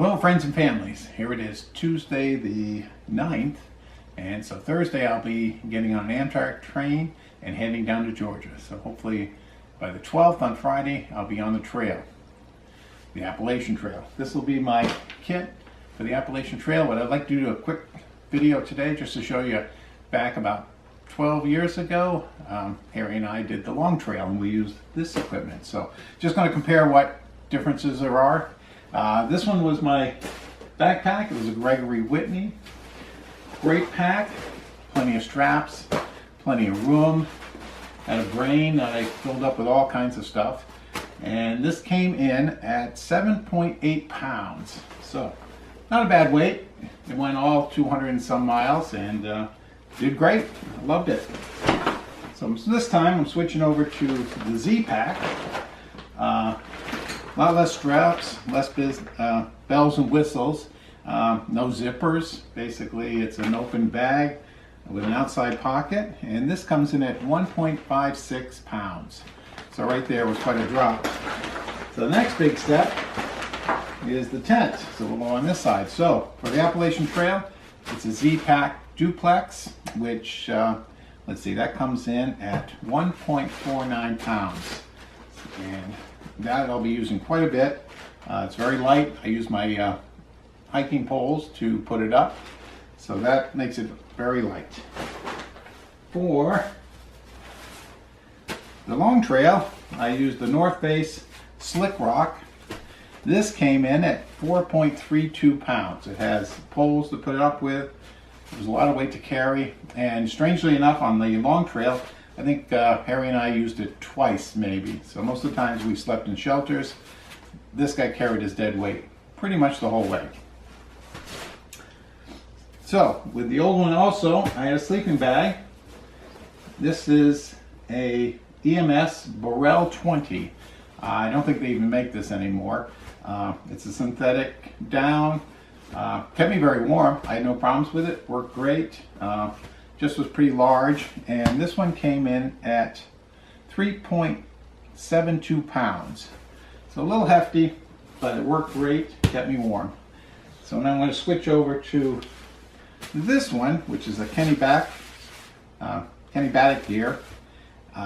Hello friends and families, here it is Tuesday the 9th, and so Thursday I'll be getting on an Amtrak train and heading down to Georgia. So hopefully by the 12th on Friday I'll be on the trail, the Appalachian Trail. This will be my kit for the Appalachian Trail, but I'd like to do a quick video today just to show you back about 12 years ago, Harry and I did the long trail and we used this equipment. So just going to compare what differences there are. This one was my backpack. It was a Gregory Whitney. Great pack, plenty of straps, plenty of room. Had a brain that I filled up with all kinds of stuff. And this came in at 7.8 pounds. So not a bad weight. It went all 200 and some miles and did great. I loved it. So this time I'm switching over to the Z pack. A lot less straps, less bells and whistles, no zippers. Basically, it's an open bag with an outside pocket, and this comes in at 1.56 pounds. So right there was quite a drop. So the next big step is the tent. So we'll go on this side. So for the Appalachian Trail, it's a Z-Pack Duplex, which, let's see, that comes in at 1.49 pounds. And that I'll be using quite a bit. It's very light. I use my hiking poles to put it up, so that makes it very light. For the long trail, I used the North Face Slick Rock. This came in at 4.32 pounds. It has poles to put it up with. There's a lot of weight to carry, and strangely enough, on the long trail, I think Harry and I used it twice maybe. So most of the times we slept in shelters. This guy carried his dead weight pretty much the whole way. So with the old one also, I had a sleeping bag. This is a EMS Borel 20. I don't think they even make this anymore. It's a synthetic down. Kept me very warm. I had no problems with it. Worked great. Just was pretty large, and this one came in at 3.72 pounds. So a little hefty, but it worked great, kept me warm. So now I'm going to switch over to this one, which is a Kenny Baddock gear.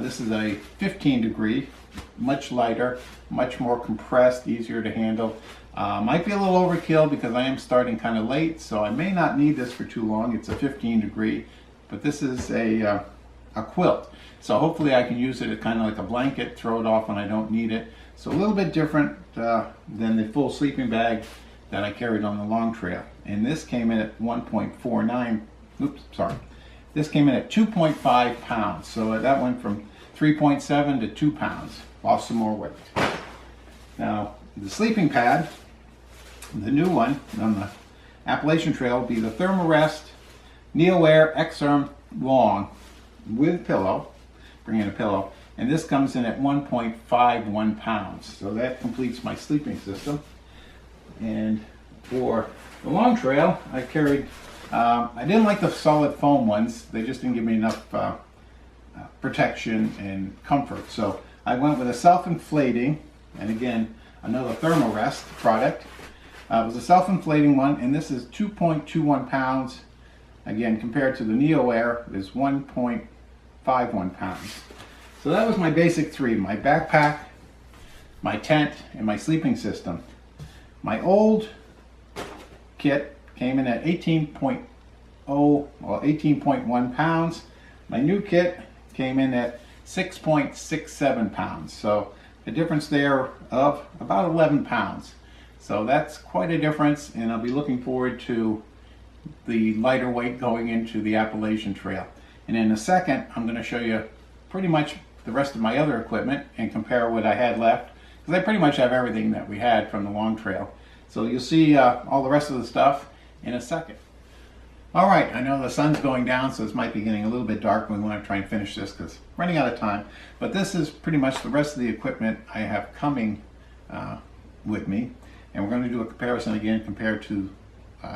This is a 15 degree, much lighter, much more compressed, easier to handle. Might be a little overkill because I am starting kind of late, so I may not need this for too long. It's a 15 degree. But this is a quilt, so hopefully I can use it as kind of like a blanket, throw it off when I don't need it. So a little bit different than the full sleeping bag that I carried on the long trail. And this came in at 1.49, oops, sorry. This came in at 2.5 pounds, so that went from 3.7 to 2 pounds, lost some more weight. Now, the sleeping pad, the new one on the Appalachian Trail, will be the Thermarest NeoAir X-Arm Long with pillow, bring in a pillow, and this comes in at 1.51 pounds. So that completes my sleeping system. And for the long trail, I carried, I didn't like the solid foam ones. They just didn't give me enough protection and comfort. So I went with a self-inflating, and again, another Thermarest product. It was a self-inflating one, and this is 2.21 pounds. Again, compared to the NeoAir, is 1.51 pounds. So that was my basic three: my backpack, my tent, and my sleeping system. My old kit came in at 18.1 pounds. My new kit came in at 6.67 pounds. So a difference there of about 11 pounds. So that's quite a difference, and I'll be looking forward to the lighter weight going into the Appalachian Trail. And in a second, I'm going to show you pretty much the rest of my other equipment and compare what I had left, because I pretty much have everything that we had from the long trail. So you'll see all the rest of the stuff in a second. All right, I know the sun's going down, so this might be getting a little bit dark. We want to try and finish this because we're running out of time. But this is pretty much the rest of the equipment I have coming with me. And we're going to do a comparison again compared to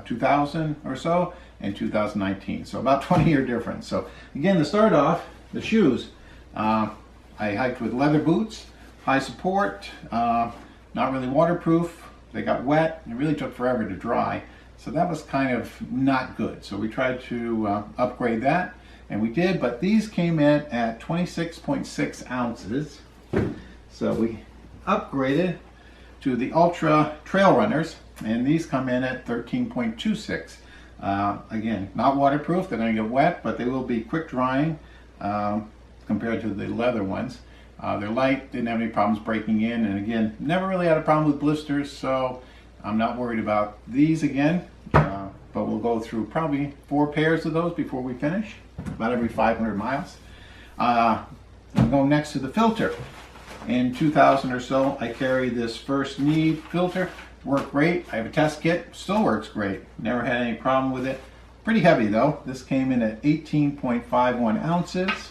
2000 or so and 2019. So about 20-year difference. So again, to start off, the shoes. I hiked with leather boots, high support, not really waterproof, they got wet, and it really took forever to dry. So that was kind of not good. So we tried to upgrade that, and we did, but these came in at 26.6 ounces. So we upgraded to the Ultra Trail Runners, and these come in at 13.26. Again, not waterproof, they're going to get wet, but they will be quick drying compared to the leather ones. They're light, didn't have any problems breaking in, and again, never really had a problem with blisters, so I'm not worried about these again. But we'll go through probably 4 pairs of those before we finish, about every 500 miles. I'm going next to the filter. In 2000 or so, I carry this First Need filter. Worked great. I have a test kit, still works great. Never had any problem with it. Pretty heavy though. This came in at 18.51 ounces.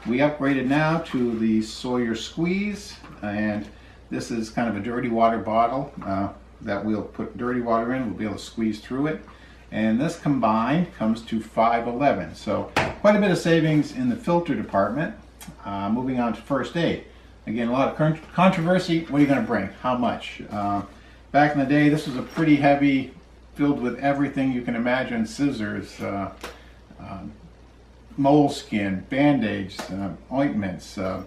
We upgraded now to the Sawyer Squeeze, and this is kind of a dirty water bottle that we'll put dirty water in. We'll be able to squeeze through it. And this combined comes to 511. So quite a bit of savings in the filter department. Moving on to first aid. Again, a lot of controversy. What are you going to bring? How much? Back in the day, this was a pretty heavy, filled with everything you can imagine: scissors, moleskin, band-aids, ointments, a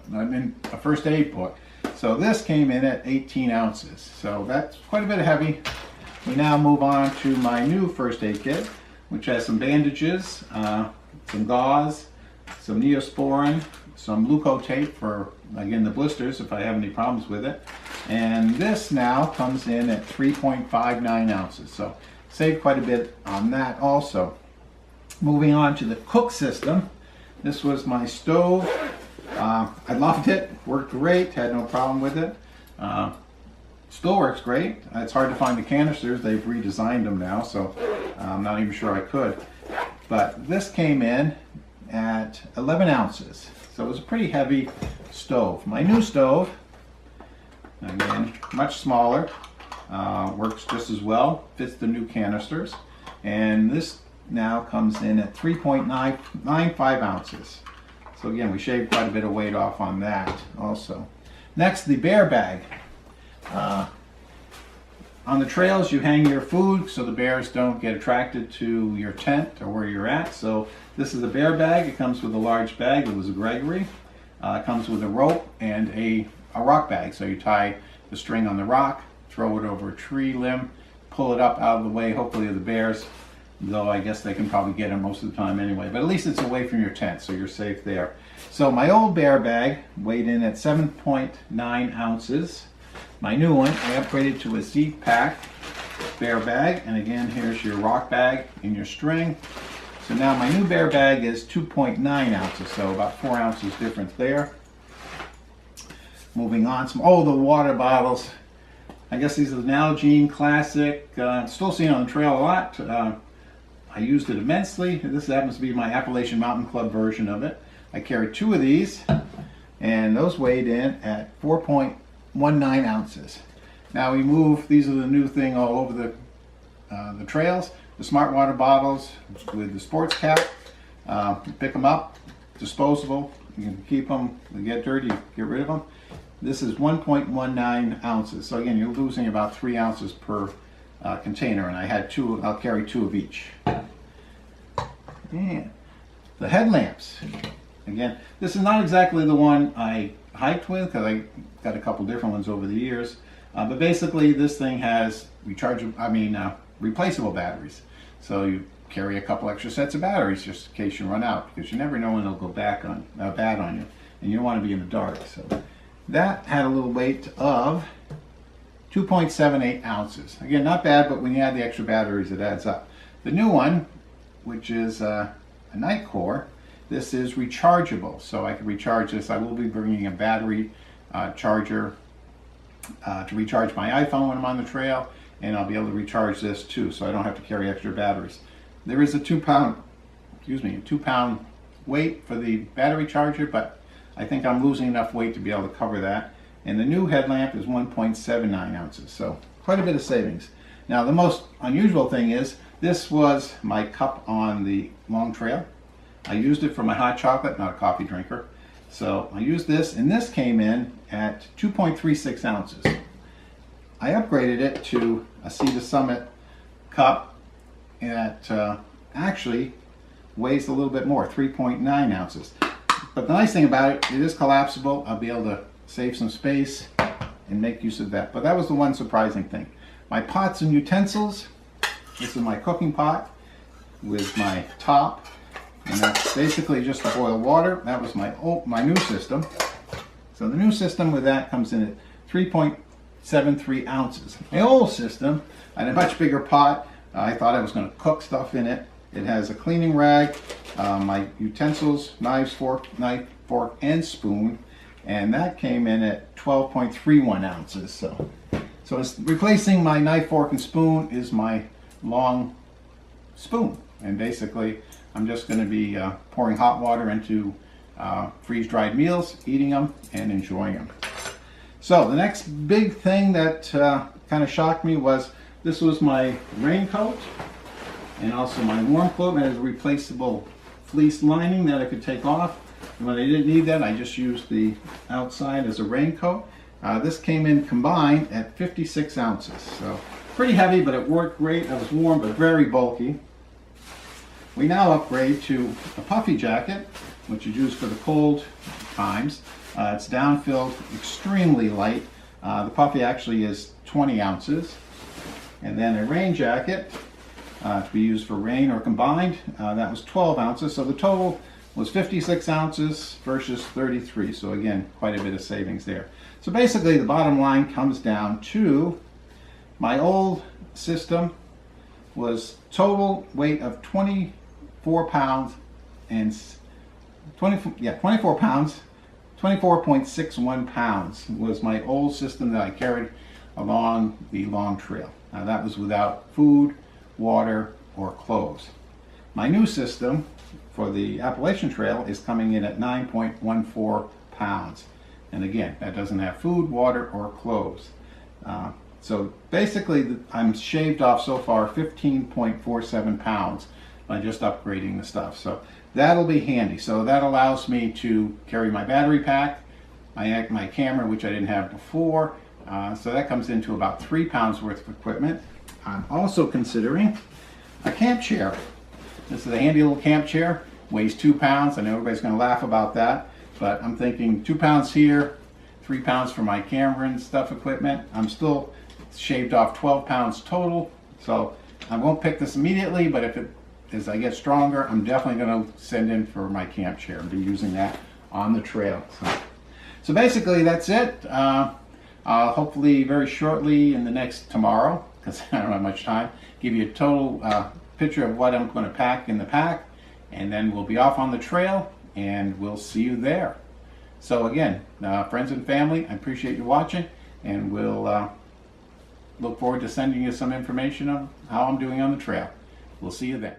first aid book. So this came in at 18 ounces. So that's quite a bit heavy. We now move on to my new first aid kit, which has some bandages, some gauze, some Neosporin, some Leukotape for, again, the blisters if I have any problems with it. And this now comes in at 3.59 ounces. So saved quite a bit on that also. Moving on to the cook system. This was my stove. I loved it, worked great, had no problem with it. Still works great. It's hard to find the canisters. They've redesigned them now, so I'm not even sure I could. But this came in at 11 ounces. So it was a pretty heavy stove. My new stove, again, much smaller, works just as well, fits the new canisters. And this now comes in at 3.95 ounces. So again, we shaved quite a bit of weight off on that also. Next, the bear bag. On the trails, you hang your food so the bears don't get attracted to your tent or where you're at. So this is a bear bag. It comes with a large bag. It was a Gregory. It comes with a rope and a rock bag. So you tie the string on the rock, throw it over a tree limb, pull it up out of the way, hopefully of the bears, though I guess they can probably get them most of the time anyway. But at least it's away from your tent, so you're safe there. So my old bear bag weighed in at 7.9 ounces. My new one, I upgraded to a Z-Pack bear bag, and again, here's your rock bag and your string. So now my new bear bag is 2.9 ounces, so about 4 ounces difference there. Moving on, the water bottles. I guess these are the Nalgene Classic. Still seen on the trail a lot. I used it immensely. This happens to be my Appalachian Mountain Club version of it. I carried 2 of these, and those weighed in at 4.19 ounces. Now we move, these are the new thing all over the trails, the smart water bottles with the sports cap. Pick them up, disposable, you can keep them, they get dirty, get rid of them. This is 1.19 ounces. So again, you're losing about 3 ounces per container, and I had 2, I'll carry 2 of each. And the headlamps. Again, this is not exactly the one I hiked with because I got a couple different ones over the years. But basically, this thing has replaceable batteries. So you carry a couple extra sets of batteries just in case you run out, because you never know when they'll go bad on you, and you don't want to be in the dark. So that had a little weight of 2.78 ounces. Again, not bad, but when you add the extra batteries, it adds up. The new one, which is a night core, this is rechargeable, so I can recharge this. I will be bringing a battery charger to recharge my iPhone when I'm on the trail, and I'll be able to recharge this too, so I don't have to carry extra batteries. There is a 2 pound weight for the battery charger, but I think I'm losing enough weight to be able to cover that. And the new headlamp is 1.79 ounces, so quite a bit of savings. Now the most unusual thing is, this was my cup on the long trail. I used it for my hot chocolate, not a coffee drinker. So I used this, and this came in at 2.36 ounces. I upgraded it to a Sea to Summit cup that actually weighs a little bit more, 3.9 ounces. But the nice thing about it, it is collapsible. I'll be able to save some space and make use of that. But that was the one surprising thing. My pots and utensils, this is my cooking pot with my top, and that's basically just to boil water. That was my new system. So the new system with that comes in at 3.73 ounces. My old system, I had a much bigger pot. I thought I was going to cook stuff in it. It has a cleaning rag, my utensils, knife, fork, and spoon, and that came in at 12.31 ounces. So it's replacing my knife, fork, and spoon is my long spoon. And basically, I'm just going to be pouring hot water into freeze-dried meals, eating them, and enjoying them. So the next big thing that kind of shocked me was this was my raincoat and also my warm coat. It has a replaceable fleece lining that I could take off. And when I didn't need that, I just used the outside as a raincoat. This came in combined at 56 ounces. So pretty heavy, but it worked great. I was warm, but very bulky. We now upgrade to a puffy jacket, which is used for the cold times. It's down-filled, extremely light. The puffy actually is 20 ounces. And then a rain jacket to be used for rain or combined, that was 12 ounces. So the total was 56 ounces versus 33. So again, quite a bit of savings there. So basically the bottom line comes down to my old system was total weight of 24 pounds and 24 pounds, 24.61 pounds was my old system that I carried along the long trail. Now that was without food, water, or clothes. My new system for the Appalachian Trail is coming in at 9.14 pounds. And again, that doesn't have food, water, or clothes. So basically, I'm shaved off so far 15.47 pounds by just upgrading the stuff. So that'll be handy. So that allows me to carry my battery pack, my camera, which I didn't have before. So that comes into about 3 pounds worth of equipment. I'm also considering a camp chair. This is a handy little camp chair, weighs 2 pounds. I know everybody's going to laugh about that, but I'm thinking 2 pounds here, 3 pounds for my camera and stuff equipment. I'm still shaved off 12 pounds total. So I won't pick this immediately, but as I get stronger, I'm definitely going to send in for my camp chair and be using that on the trail. So basically that's it. Hopefully very shortly in the next tomorrow, because I don't have much time, give you a total picture of what I'm going to pack in the pack, and then we'll be off on the trail and we'll see you there. So again, friends and family, I appreciate you watching, and we'll look forward to sending you some information on how I'm doing on the trail. We'll see you then.